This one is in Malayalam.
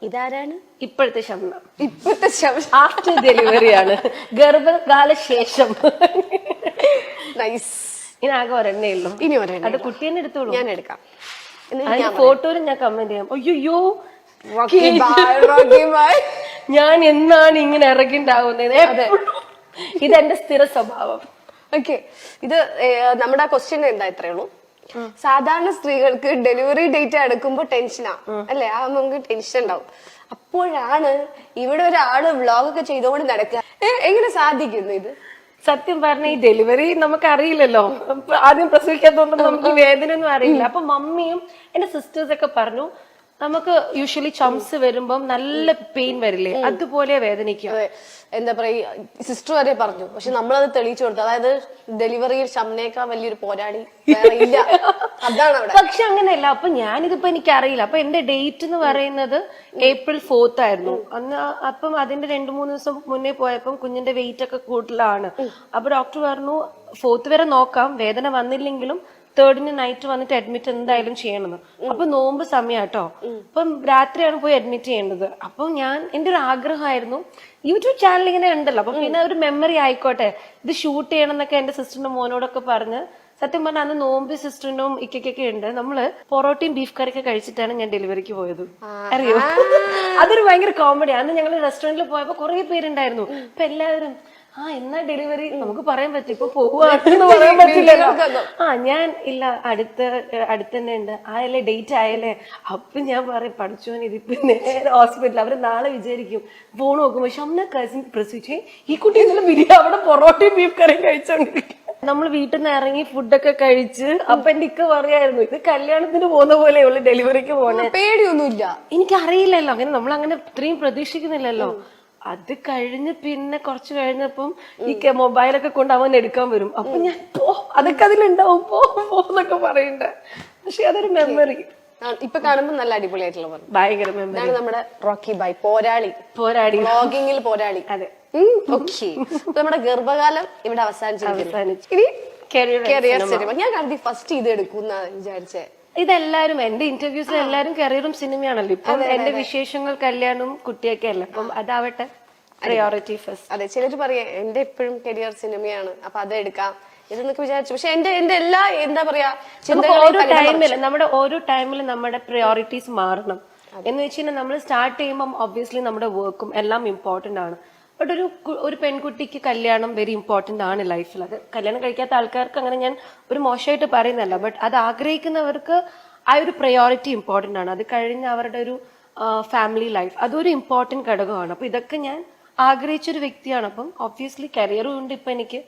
ഇതാരാണ്? ഇപ്പോഴത്തെ ശബ്ദം. ഇപ്പോഴത്തെ ആഫ്റ്റർ ഡെലിവറി ആണ്, ഗർഭകാല ശേഷം. നൈസ്. ഇനി ആകെ ഒരെണ്ണേ ഉള്ളൂ. ഇനി ഒരെണ്ണം. അത് കുട്ടി തന്നെ എടുത്തോളൂ. ഞാൻ എടുക്കാം. അതിന്റെ ഫോട്ടോയിൽ ഞാൻ കമന്റ് ചെയ്യാം. അയ്യോ ഞാൻ എന്നാണ് ഇങ്ങനെ ഇറങ്ങിണ്ടാവുന്നത്. ഇതെന്റെ സ്ഥിര സ്വഭാവം. ഓക്കെ, ഇത് നമ്മുടെ ക്വസ്റ്റ്യൻ എന്താ ഇത്രേ ഉള്ളൂ. സാധാരണ സ്ത്രീകൾക്ക് ഡെലിവറി ഡേറ്റ് അടുക്കുമ്പോ ടെൻഷനാ അല്ലെ? ആ നമുക്ക് ടെൻഷൻ ഉണ്ടാവും. അപ്പോഴാണ് ഇവിടെ ഒരാള് വ്ളോഗൊക്കെ ചെയ്തുകൊണ്ട് നടക്കുക. എങ്ങനെ സാധിക്കുന്നു ഇത്? സത്യം പറഞ്ഞ ഈ ഡെലിവറി നമുക്ക് അറിയില്ലല്ലോ. ആദ്യം പ്രസവിക്കാത്തോണ്ട് നമുക്ക് വേദന ഒന്നും അറിയില്ല. അപ്പൊ മമ്മിയും എന്റെ സിസ്റ്റേഴ്സ് ഒക്കെ പറഞ്ഞു, നമുക്ക് യൂഷ്വലി ചംസ് വരുമ്പം നല്ല പെയിൻ വരില്ലേ, അതുപോലെ വേദനിക്കും. എന്താ പറയാ, സിസ്റ്റർ വരെ പറഞ്ഞു. പക്ഷെ നമ്മളത് തെളിയിച്ചു കൊടുത്തു. അതായത് ഡെലിവറിയിൽ ഷംനേക്കാൾ വലിയൊരു പോരാളി വേറെ ഇല്ല. അതാണ് അവിടെ. പക്ഷെ അങ്ങനെയല്ല. അപ്പൊ ഞാനിതിപ്പോ എനിക്കറിയില്ല. അപ്പൊ എന്റെ ഡേറ്റ് എന്ന് പറയുന്നത് April 4th ആയിരുന്നു അന്ന്. അപ്പം അതിന്റെ 2-3 ദിവസം മുന്നേ പോയപ്പം കുഞ്ഞിന്റെ വെയിറ്റ് ഒക്കെ കൂടുതലാണ്. അപ്പൊ ഡോക്ടർ പറഞ്ഞു 4th വരെ നോക്കാം, വേദന വന്നില്ലെങ്കിലും 3rd നൈറ്റ് വന്നിട്ട് അഡ്മിറ്റ് എന്തായാലും ചെയ്യണമെന്ന്. അപ്പൊ നോമ്പ് സമയാട്ടോ. അപ്പം രാത്രിയാണ് പോയി അഡ്മിറ്റ് ചെയ്യേണ്ടത്. അപ്പൊ എന്റെ ഒരു ആഗ്രഹമായിരുന്നു, യൂട്യൂബ് ചാനൽ ഇങ്ങനെ ഉണ്ടല്ലോ, അപ്പൊ പിന്നെ ഒരു മെമ്മറി ആയിക്കോട്ടെ, ഇത് ഷൂട്ട് ചെയ്യണം എന്നൊക്കെ എന്റെ സിസ്റ്ററിന്റെ മോനോടൊക്കെ പറഞ്ഞ്. സത്യം പറഞ്ഞാൽ അന്ന് നോമ്പ് സിസ്റ്ററിനും ഇക്കൊക്കെ ഉണ്ട്. നമ്മള് പൊറോട്ടയും ബീഫ് കറിയൊക്കെ കഴിച്ചിട്ടാണ് ഞാൻ ഡെലിവറിക്ക് പോയത്. അറിയോ? അതൊരു ഭയങ്കര കോമഡി. അന്ന് ഞങ്ങൾ റെസ്റ്റോറന്റിൽ പോയപ്പോ കുറെ പേരുണ്ടായിരുന്നു. അപ്പൊ എല്ലാവരും എന്നാ ഡെലിവറി നമുക്ക് പറയാൻ പറ്റും, ഇപ്പൊ പോവാന്ന് പറയാൻ പറ്റില്ലല്ലോ. ഞാൻ ഇല്ല, അടുത്ത് തന്നെ ഉണ്ട്. ആയല്ലേ, ഡേറ്റ് ആയല്ലേ. അപ്പൊ ഞാൻ പറയും, പഠിച്ചോൻ ഇതിപ്പോ നേരെ ഹോസ്പിറ്റൽ. അവര് നാളെ വിചാരിക്കും. ഫോൺ നോക്കുമ്പോ ഷംന കസിൻ പ്രസവിച്ചേ, ഈ കുട്ടി ഇന്നലെ ബിരിയാണി അവിടെ പൊറോട്ടയും ബീഫ് കറിയും കഴിച്ചോണ്ടിരിക്കും. നമ്മൾ വീട്ടിൽ നിന്ന് ഇറങ്ങി ഫുഡൊക്കെ കഴിച്ച് അപ്പൊ എന്റെ ഇക്ക പറയായിരുന്നു, ഇത് കല്യാണത്തിന് പോകുന്ന പോലെയുള്ള ഡെലിവറിക്ക് പോണേ. പേടിയൊന്നുമില്ല. എനിക്കറിയില്ലല്ലോ, അങ്ങനെ നമ്മളങ്ങനെ ഇത്രയും പ്രതീക്ഷിക്കുന്നില്ലല്ലോ. അത് കഴിഞ്ഞ് പിന്നെ കുറച്ച് കഴിഞ്ഞപ്പം ഈ മൊബൈലൊക്കെ കൊണ്ട് അവൻ എടുക്കാൻ വരും. അപ്പൊ ഞാൻ അതൊക്കെ അതിലുണ്ടാവും, പോന്നൊക്കെ പറയണ്ട. പക്ഷെ അതൊരു മെമ്മറി. ഇപ്പൊ കാണുമ്പോ നല്ല അടിപൊളിയായിട്ടുള്ള ഭയങ്കര മെമ്മറി. നമ്മുടെ റോക്കി ബായ് പോരാളി വ്ളോഗിങ്ങിൽ പോരാളി. അതെ. ഓക്കെ, നമ്മുടെ ഗർഭകാലം ഇവിടെ അവസാനിച്ചിരിക്കുന്നു. ഇനി കരിയർ സിനിമ. ഞാൻ കരുതി ഫസ്റ്റ് ഇത് എടുക്കുന്ന വിചാരിച്ചേ. ഇതെല്ലാരും എന്റെ ഇന്റർവ്യൂസിൽ എല്ലാരും കരിയറും സിനിമയാണല്ലോ. ഇപ്പം എന്റെ വിശേഷങ്ങൾ കല്യാണവും കുട്ടിയൊക്കെ അല്ല. അപ്പം അതാവട്ടെ പ്രയോറിറ്റി ഫസ്റ്റ്. അതെ, ചിലര് പറയാ എന്റെ എപ്പോഴും കരിയർ സിനിമയാണ്, അപ്പൊ അതെടുക്കാം ഇതെന്നൊക്കെ വിചാരിച്ചു. പക്ഷെ എന്റെ എല്ലാ എന്താ പറയാ, ഓരോ ടൈമിലും നമ്മുടെ പ്രയോറിറ്റീസ് മാറണം. എന്ന് വെച്ച് കഴിഞ്ഞാൽ നമ്മൾ സ്റ്റാർട്ട് ചെയ്യുമ്പോൾ ഒബ്വിയസ്ലി നമ്മുടെ വർക്കും എല്ലാം ഇമ്പോർട്ടന്റ് ആണ്. ബട്ട് ഒരു പെൺകുട്ടിക്ക് കല്യാണം വെരി ഇമ്പോർട്ടന്റ് ആണ് ലൈഫിൽ. അത് കല്യാണം കഴിക്കാത്ത ആൾക്കാർക്ക് അങ്ങനെ ഞാൻ ഒരു മോശമായിട്ട് പറയുന്നല്ല. ബട്ട് അത് ആഗ്രഹിക്കുന്നവർക്ക് ആ ഒരു പ്രയോറിറ്റി ഇമ്പോർട്ടന്റ് ആണ്. അത് കഴിഞ്ഞ് അവരുടെ ഒരു ഫാമിലി ലൈഫ് അതൊരു ഇമ്പോർട്ടന്റ് ഘടകമാണ്. അപ്പൊ ഇതൊക്കെ ഞാൻ ആഗ്രഹിച്ചൊരു വ്യക്തിയാണ്. അപ്പം ഒബ്വിയസ്ലി കരിയറും ഉണ്ട് ഇപ്പൊ എനിക്ക്.